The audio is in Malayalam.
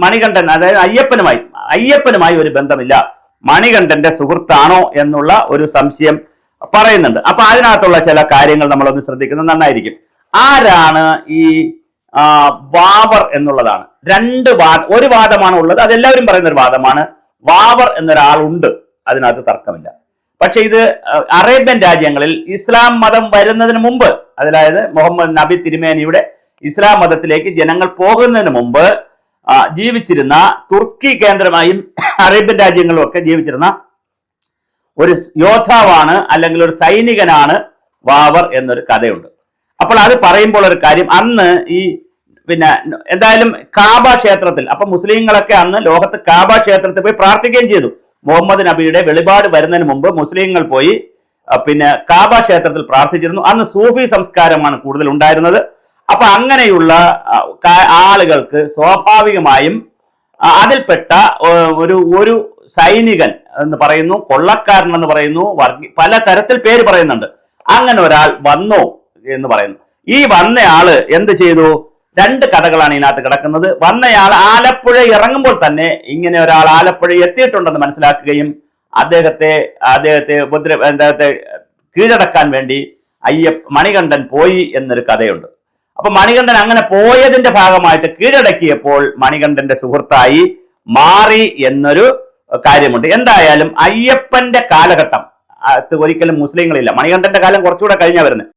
മണികണ്ഠൻ, അതായത് അയ്യപ്പനുമായി ഒരു ബന്ധമില്ല, മണികണ്ഠന്റെ സുഹൃത്താണോ എന്നുള്ള ഒരു സംശയം പറയുന്നുണ്ട്. അപ്പൊ അതിനകത്തുള്ള ചില കാര്യങ്ങൾ നമ്മളൊന്ന് ശ്രദ്ധിക്കുന്നത് നന്നായിരിക്കും. ആരാണ് ഈ വാവർ എന്നുള്ളതാണ്. ഒരു വാദമാണ് ഉള്ളത്, അതെല്ലാവരും പറയുന്ന ഒരു വാദമാണ്. വാവർ എന്നൊരാളുണ്ട്, അതിനകത്ത് തർക്കമില്ല. പക്ഷെ ഇത് അറേബ്യൻ രാജ്യങ്ങളിൽ ഇസ്ലാം മതം വരുന്നതിന് മുമ്പ്, അതായത് മുഹമ്മദ് നബി തിരുമേനിയുടെ ഇസ്ലാം മതത്തിലേക്ക് ജനങ്ങൾ പോകുന്നതിന് മുമ്പ് ജീവിച്ചിരുന്ന, തുർക്കി കേന്ദ്രമായും അറേബ്യൻ രാജ്യങ്ങളിലും ഒക്കെ ജീവിച്ചിരുന്ന ഒരു യോദ്ധാവാണ്, അല്ലെങ്കിൽ ഒരു സൈനികനാണ് വാവർ എന്നൊരു കഥയുണ്ട്. അപ്പോൾ അത് പറയുമ്പോൾ ഒരു കാര്യം, അന്ന് ഈ എന്തായാലും കാബ ക്ഷേത്രത്തിൽ, അപ്പൊ മുസ്ലിങ്ങളൊക്കെ അന്ന് ലോകത്ത് കാബ ക്ഷേത്രത്തിൽ പോയി പ്രാർത്ഥിക്കുകയും ചെയ്തു. മുഹമ്മദ് നബിയുടെ വെളിപാട് വരുന്നതിന് മുമ്പ് മുസ്ലിങ്ങൾ പോയി കാബ ക്ഷേത്രത്തിൽ പ്രാർത്ഥിച്ചിരുന്നു. അന്ന് സൂഫി സംസ്കാരമാണ് കൂടുതൽ ഉണ്ടായിരുന്നത്. അപ്പൊ അങ്ങനെയുള്ള ആളുകൾക്ക് സ്വാഭാവികമായും അതിൽപ്പെട്ട ഒരു സൈനികൻ എന്ന് പറയുന്നു, കൊള്ളക്കാരൻ എന്ന് പറയുന്നു, പല തരത്തിൽ പേര് പറയുന്നുണ്ട്. അങ്ങനെ ഒരാൾ വന്നു എന്ന് പറയുന്നു. ഈ വന്നയാള് എന്ത് ചെയ്തു? രണ്ട് കഥകളാണ് ഇതിനകത്ത് കിടക്കുന്നത്. വന്നയാൾ ആലപ്പുഴ ഇറങ്ങുമ്പോൾ തന്നെ ഇങ്ങനെ ഒരാൾ ആലപ്പുഴ എത്തിയിട്ടുണ്ടെന്ന് മനസ്സിലാക്കുകയും അദ്ദേഹത്തെ കീഴടക്കാൻ വേണ്ടി മണികണ്ഠൻ പോയി എന്നൊരു കഥയുണ്ട്. അപ്പൊ മണികണ്ഠൻ അങ്ങനെ പോയതിന്റെ ഭാഗമായിട്ട് കീഴടക്കിയപ്പോൾ മണികണ്ഠന്റെ സുഹൃത്തായി മാറി എന്നൊരു കാര്യമുണ്ട്. എന്തായാലും അയ്യപ്പന്റെ കാലഘട്ടം ഒരിക്കലും മുസ്ലിങ്ങളില്ല. മണികണ്ഠന്റെ കാലം കുറച്ചുകൂടെ കഴിഞ്ഞാ വരുന്നത്.